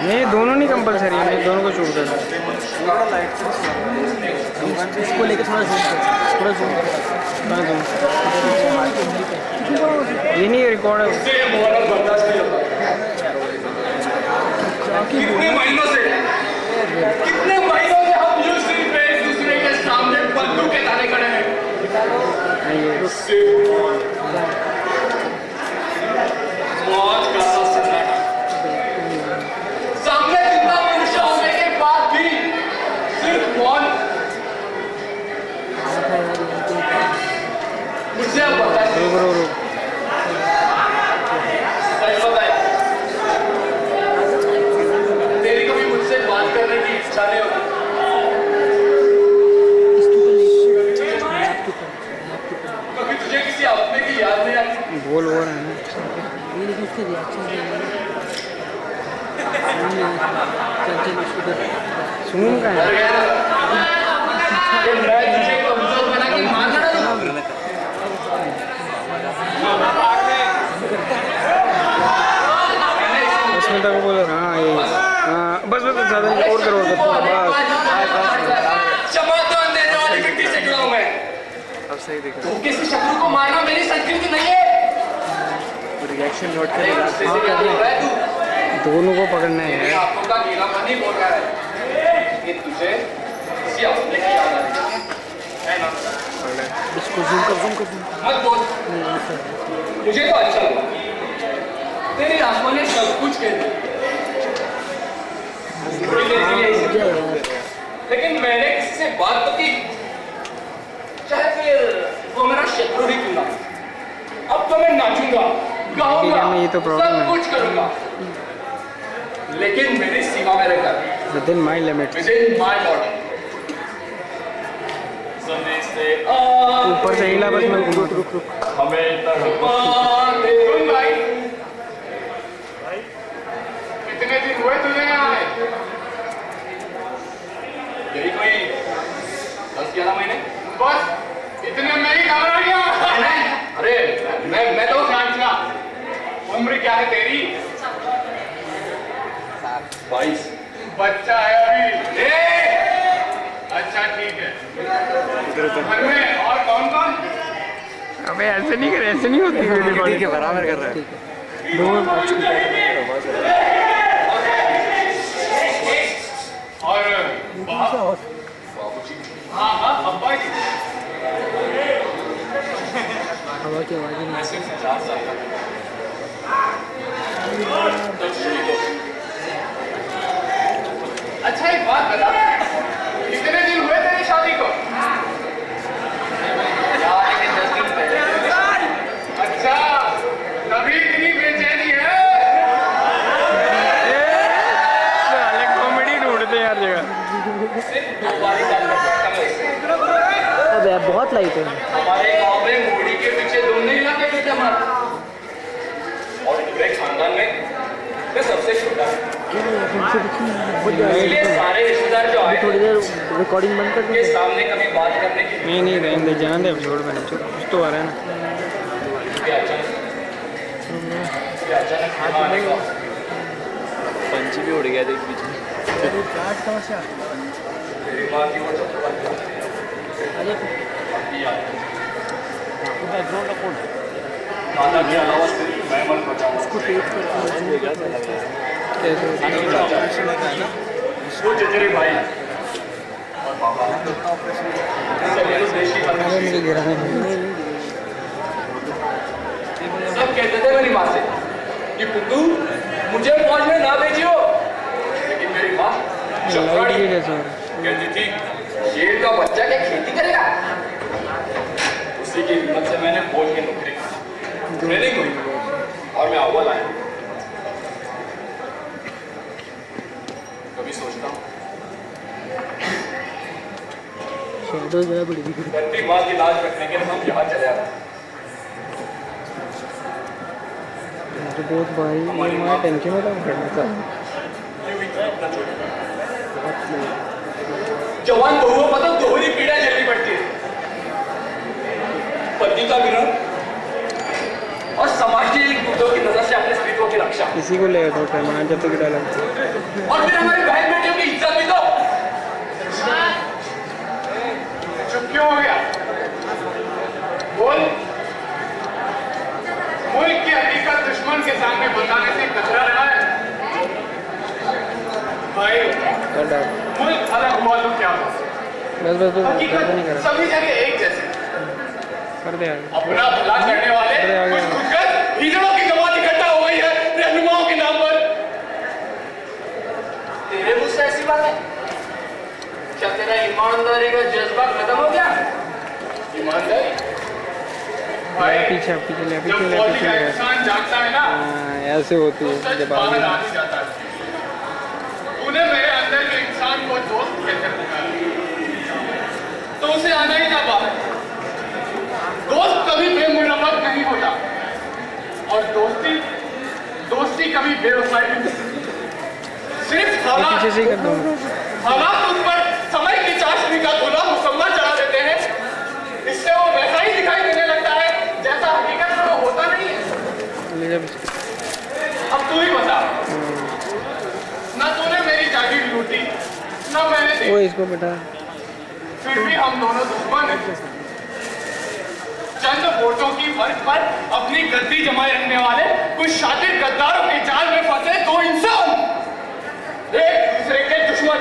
नहीं दोनों नहीं कंपलसरी है, नहीं दोनों को शूट करना। इसको लेके थोड़ा जूम कर। ये नहीं रिकॉर्ड है। कितने महीनों से हम न्यूज़ स्क्रीन पे एक दूसरे के सामने बंदूक के ताने खड़े हैं। मौत का सन्नाटा। सामने जितना मनुष्य होने के बाद भी सिर्फ मौत। मुझे अब बताइए, सच बताइए, तेरी कभी मुझसे बात करने की इच्छा नहीं होती? कभी तुझे किसी अपने की याद नहीं आती? बोल हो रहा है ना, ये लेकिन उसके रिएक्शन सुन का है। मैं तुझे कमजोर बना के मारना ना उसमें तक बोल रहा हाँ ये हाँ बस ज़्यादा और करो बस। क्षमादान देने वाली व्यक्ति से जुड़ा हूं मैं। अब सही दिख तो किसी शत्रु को मारना मेरी संस्कृति नहीं है। रिएक्शन नोट अरे उससे से क्या बोल रहा है तू? दोनों को पकड़ना है मेरी यार। आंखों का गीलापन ही बोल रहा है कि तुझे किसी अपने की याद आ रही है ना? इसको जूम कर मत बोल, मुझे तो अच्छा लगा। तेरी आंखों ने सब कुछ कह दिया। थोड़ी देर के लिए इसे लेकिन मैंने किसी से बात तो की, चाहे फिर वो मेरा शत्रु ही क्यों ना। अब तो मैं नाचूंगा, गाऊंगा, ये तो प्रॉब्लम सब है। कुछ करूंगा, लेकिन मेरी सीमा में रहकर, within my limit. Within my border. समय से ऊपर से हिला बस मैं रुक हमें तड़पाते। सुन भाई, कितने दिन हुए तुझे यहाँ आए? यही कोई 10-11 महीने? बस इतने में ही घबरा गया। अरे मैं तो जांचना। उम्र क्या है तेरी? 22। बच्चा है अभी। अच्छा ठीक है। घर में और कौन कौन? अबे ऐसे नहीं कर, ऐसे नहीं होती वीडियो। ठीक है बराबर कर रहा है। और बाबूजी। हाँ अब्बा जी। हवा की आवाज़ नहीं। मैं सिर्फ 50 साल का। तो ठीक हो। अच्छा एक बात बता, कितने दिन हुए तेरी शादी को? यार लेकिन 10 दिन पहले। अच्छा तभी इतनी बेचैनी है। साले कॉमेडी ढूंढते यार जगह। सिर्फ 2 बार ही बात करता है। अब यार बहुत लाइट है। हमारे गांव में मुड़ी के पीछे दोनों इलाके में जमा और पूरे खानदान में मैं सबसे छोटा हूँ। इसलिए सारे रिश्तेदार जो आए थोड़ी देर रिकॉर्डिंग बंद कर के सामने कभी बात करने की नहीं रहने दे, जान दे, छोड़ मैंने कुछ तो आ रहा है ना। अचानक यहाँ आने का पंची भी उड़ गया देख बीच में। मेरी माँ की वो चप्पल दादा के अलावा सिर्फ मैं मन बचाऊंगा। वो चचेरे भाई और पापा देश की सब कहते थे मेरी माँ से कि पुत्तू मुझे फौज में ना भेजियो, लेकिन मेरी माँ कहती थी शेर का बच्चा क्या खेती करेगा। उसी की हिम्मत से मैंने फौज की नौकरी की, ट्रेनिंग हुई और मैं अव्वल आया। कभी सोचता हूँ धरती माँ की लाज रखने के लिए हम यहाँ चले आते हैं। बहुत भाई मैं टेंशन में था पढ़ने जवान बहुओं पर तो दोहरी पीड़ा झेलनी पड़ती है, पति का विरह और समाज की बुद्धों की नजर से अपने स्त्री को की रक्षा। इसी को ले तो मान जब तक डाला और फिर हमारी बहन बेटियों की इज्जत भी तो। चुप क्यों हो गया? बोल। मुल्क की हकीकत दुश्मन के सामने बताने से कतरा रहा है भाई। मुल्क अलग हुआ तो क्या हुआ? बस हकीकत नहीं करा सभी जगह एक जैसे कर दे अपना भला करने वाले कुछ खुदगर्ज हिजड़ों की जमात इकट्ठा हो गई है रहनुमाओं के नाम पर। तेरे मुझ से ऐसी बात है क्या? तेरा ईमानदारी का जज्बा खत्म हो गया? ईमानदारी भाई पीछे पीछे ले जब फौजी का इंसान जागता है ना ऐसे होती तो है सच जब बाहर आ नहीं जाता है। तूने मेरे अंदर के इंसान को दोस्त कहकर पुकारा तो उसे आना ही था बाहर। दोस्त कभी बेमुरवत नहीं होता और दोस्ती कभी बेवफाई नहीं। सिर्फ पीछे से ही कर दूँ हालात उस पर समय की चाशनी का धुला मुकम्मल चढ़ा देते हैं। इससे वो वैसा ही दिखाई देने लगता है जैसा हकीकत में वो होता नहीं है। अब तू ही बता, ना तूने मेरी जागीर लूटी ना मैंने वो दी, इसको बेटा फिर भी हम दोनों दुश्मन हैं। चंद वोटों की फर्क पर अपनी गद्दी जमाए रखने वाले कुछ शातिर गद्दारों के जाल में फंसे दो इंसान, एक दूसरे के दुश्मन।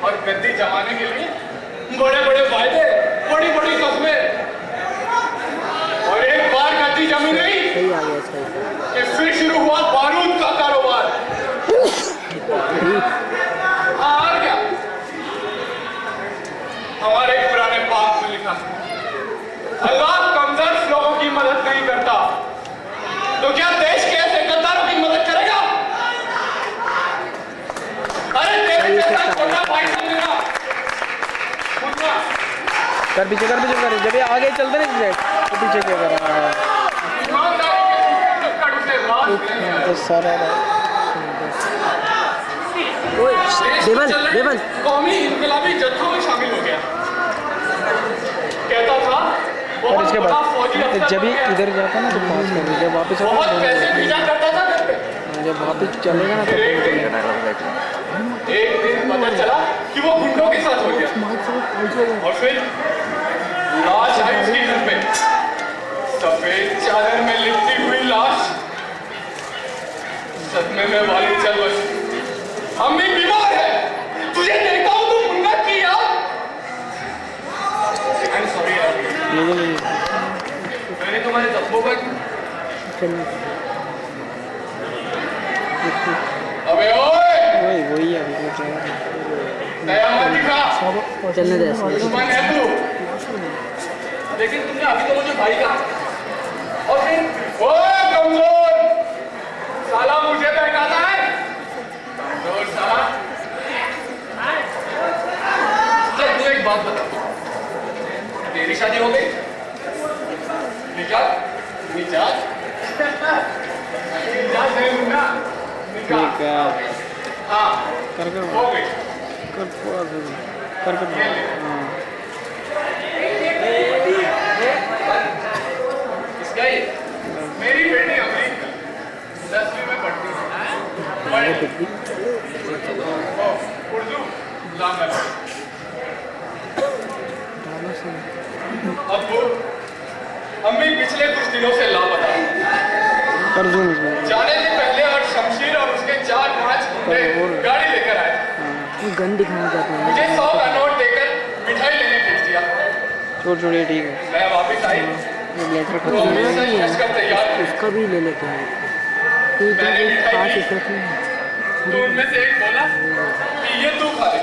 और गद्दी जमाने के लिए बड़े बड़े वायदे, बड़ी बड़ी कस्में, और एक बार गद्दी जमी नहीं सही आ गया सही। कि फिर शुरू हुआ बारूद का कारोबार। आ गया हमारे पुराने पाक में लिखा, अल्लाह कमजोर लोगों की मदद नहीं करता, तो क्या देश के ऐसे गद्दारों की मदद करेगा? अरे तेरे जैसा छोटा भाई समझना मुझना। कर पीछे कर जब ये आगे चलते ना जैसे तो पीछे क्या कर रहा है ईमानदारी के चक्कर उसे राज नहीं आया। तो सारा देवल कौमी इनकलाबी जत्थों में शामिल हो गया। कहता था और बहुत इसके बड़ा फौजी बाद अफसर जब बन ही गया। इधर जाता ना तो पास कर दे, जब वापस बहुत आता पैसे भेजा करता था घर पे। है जब वापस चलेगा ना तो फिर एक दिन पता चला कि वो गुंडों के साथ हो गया और फिर लाश आई उसके घर पे, सफेद चादर में लिपटी हुई लाश। सदमे में वाली चल बसी, अम्मी बीमार है, तुझे देखता हूँ तू गुंडा की यार। I'm sorry यार, मैंने तुम्हारे जख्मों पर अबे ओए वही है अभी तो दया मत दिखा, चलने दे ऐसे। दुश्मन है तू। लेकिन तुमने अभी तो मुझे भाई कहा और फिर ओए कमजोर साला मुझे बहकाता है। कमजोर साला। चल तू एक बात बता, तेरी शादी हो गई? निकाह निकाह निकाह नहीं मुन्ना, निकाह ठीक है हाँ कर हो गई। कर थोड़ा सा कर ये ले। हाँ इसका ये मेरी बेटी अमरीक 10वीं में पढ़ती है, बड़े उर्दू लामर। अब अम्मी पिछले कुछ दिनों से लापता कर दूँ इसमें जाने से पहले और शमशीर और उसके 4-5 गुंडे गाड़ी लेकर आए। वो गन दिखाना चाहते हैं। मुझे 100 का नोट देकर मिठाई लेने भेज दिया। छोड़ ये ठीक है मैं वापस आई ये लेटर तो खत्म अम्मी से लश्कर तैयार थी। उसका भी ले लेते हैं। कोई मैंने मिठाई खास ली। इफेक्ट नहीं। तो उनमें से एक बोला कि ये तू खा ले,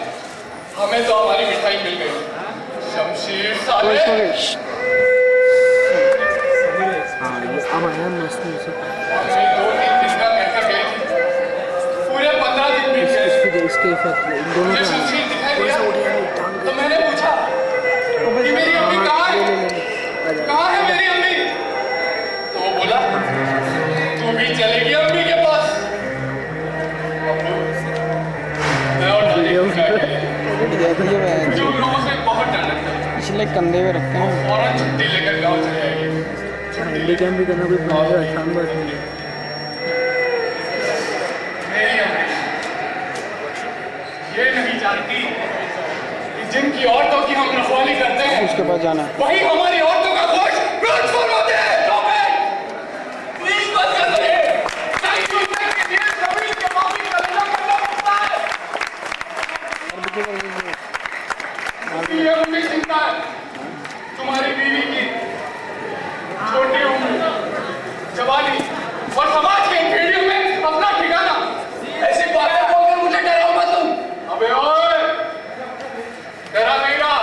हमें तो हमारी मिठाई मिल गई। शमशीर तो साले इसमें हाँ ये अब आया मस्त से। अम्मी 2-3 दिन का कहकर गई थी, पूरे 15 दिन बीत गए। इसके इफेक्ट इन दोनों मुझे का शमशीर दिखाई दिया तो मैंने पूछा कि मेरी अम्मी कहाँ है? कहाँ है मेरी अम्मी? तो वो बोला तू भी चलेगी अम्मी के पास। मैं और दादी मुझे उन लोगों से बहुत डर लगता है। पिछले कंधे पे रखते हैं फौरन छुट्टी लेकर गाँव चले आएगी। हैंडी कैम भी करना कोई आसान बात नहीं है। जानती कि जिनकी औरतों की हम रखवाली करते हैं उसके पास जाना है। वही हमारी औरतों का गोश्त ट्रांसफर होते हैं। प्लीज बंद कर दो ये। चाहे दूसरे के लिए जमीन के मामले में लड़ना करना पड़ता है। इसलिए मुझे चिंता है तुम्हारी बीवी की छोटी उम्र, जवानी और समाज के पीढ़ियों में अपना ठिकाना। ऐसी बातें बोलकर मुझे डराओ मत तुम। अबे ओए, डरा नहीं रहा,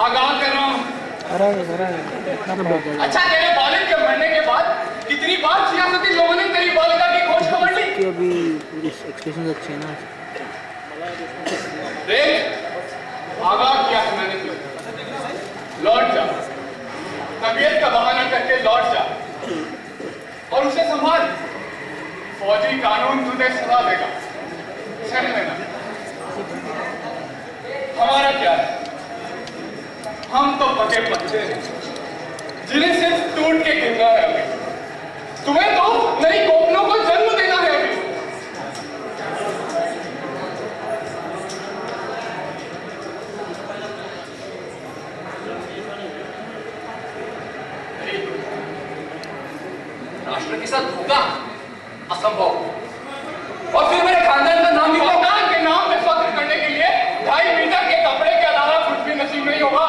आगाह कर रहा हूं। अच्छा, तेरे वालिद के मरने के बाद कितनी बार सियासती लोगों ने तेरी वालिदा की खोज खबर ली? कि अभी एक्सप्रेशन अच्छे हैं ना। देख, आगाह किया है मैंने तुझे। लौट जा, तबीयत का बहाना करके लौट जा और उसे संभाल। फौजी कानून तुझे सजा देगा, सह लेना। हमारा क्या है, हम तो पके पत्ते हैं जिन्हें सिर्फ टूट के गिरना है। अभी तुम्हें तो नई कोपलों को जन्म देना है। अभी राष्ट्र के साथ धोखा असंभव। और फिर मेरे खानदान का नाम भी खानदान के नाम पे फख्र करने के लिए 2.5 मीटर के कपड़े के अलावा कुछ भी नसीब नहीं होगा।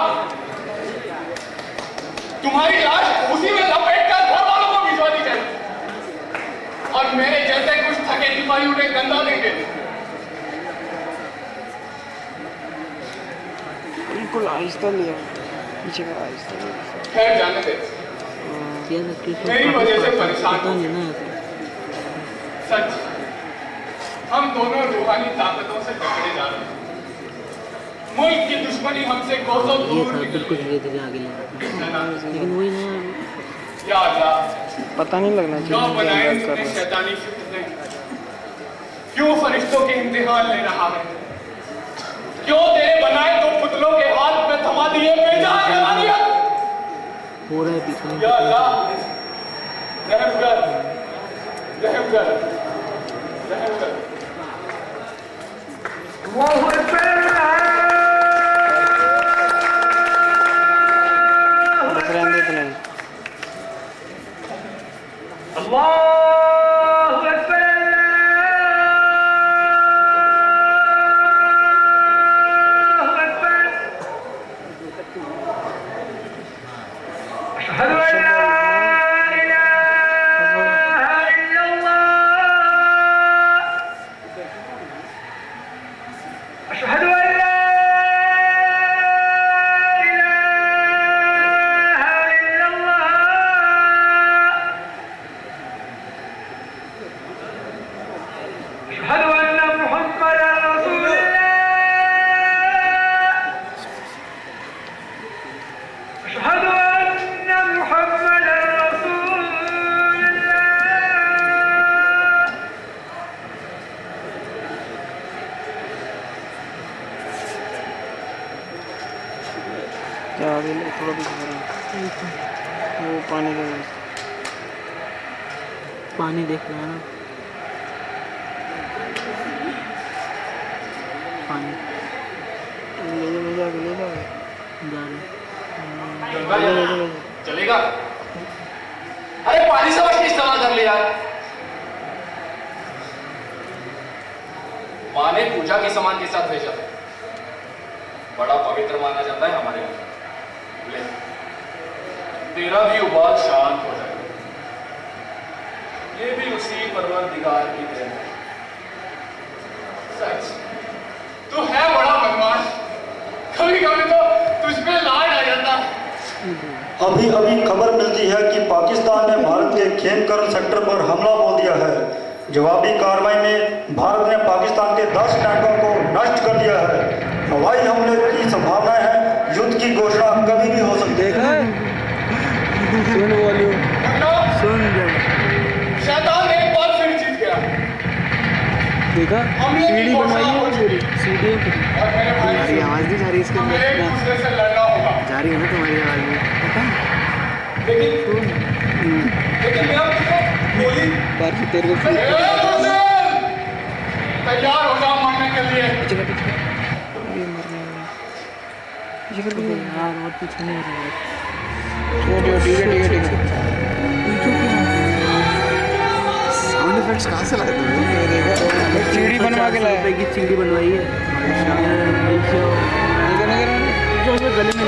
तुम्हारी लाश उसी में लपेट कर घर वालों को भिजवा दी जाए और मेरे जैसे कुछ थके सिपाही उन्हें गंदा देंगे। बिल्कुल आहिस्ता लिया, पीछे का आहिस्ता लिया। खैर जाने दे, मेरी वजह से परेशान हो ना। सच, हम दोनों रूहानी ताकतों से टकरे जा रहे हैं। मुल्क की दुश्मनी हमसे कोसों दूर बिल्कुल धीरे धीरे आगे लेकिन वही ना। या अल्लाह, पता नहीं लगना क्यों बनाए उसने शैतानी फितने? क्यों फरिश्तों के इम्तिहान ले रहा है? क्यों तेरे बनाए दो पुतलों के हाथ में थमा दिए बेजान जवानियत? हो रहा है पीछे। या अल्लाह, रहम कर, रहम कर, रहम कर। रहने दे नहीं। अल्लाहु अकबर, अल्लाहु अकबर। अशहदु अन ला इलाहा इल्लल्लाह, अशहदु अन ला थोड़ा भी वो पानी दे, पानी देख रहा है ना। पानी ले जा रहे। चलेगा? अरे पानी समझ के इस्तेमाल कर लिया। माँ ने पूजा के सामान के साथ भेजा था, बड़ा पवित्र माना जाता है हमारे यहाँ। ले, तेरा भी उबाल शांत हो जाएगा। ये भी उसी परवरदिगार की देन है। सच, तू है बड़ा बदमाश। कभी कभी तो तुझ पे लाड आ जाता। अभी अभी खबर मिलती है कि पाकिस्तान ने भारत के खेमकरन सेक्टर पर हमला बोल दिया है। जवाबी कार्रवाई में भारत ने पाकिस्तान के 10 टैंकों को नष्ट कर दिया है। हवाई हमले की संभावना है। युद्ध की घोषणा कभी भी हो सकती है। शैतान एक बार फिर जीत गया। देखा, हमले की सीढ़ी घोषणा बनवाई हो है चुकी। सीढ़ी और मेरे भाई तुम्हारी आवाज़ नहीं जा रही इसके हमें एक अंदर। दूसरे से लड़ना होगा। जा रही है ना तुम्हारी आवाज़ में। लेकिन मैं अब तुझे गोली बार तेरे को ए, तैयार हो जाओ मरने के लिए। यार और कुछ नहीं रहा है। ठीक है ठीक है ठीक है। साउंड इफेक्ट्स कहाँ से लाए तुम? ये देखो सीढ़ी बनवा के लाया। 50 रुपए की सीढ़ी बनवाई है। देखो ना जो गले में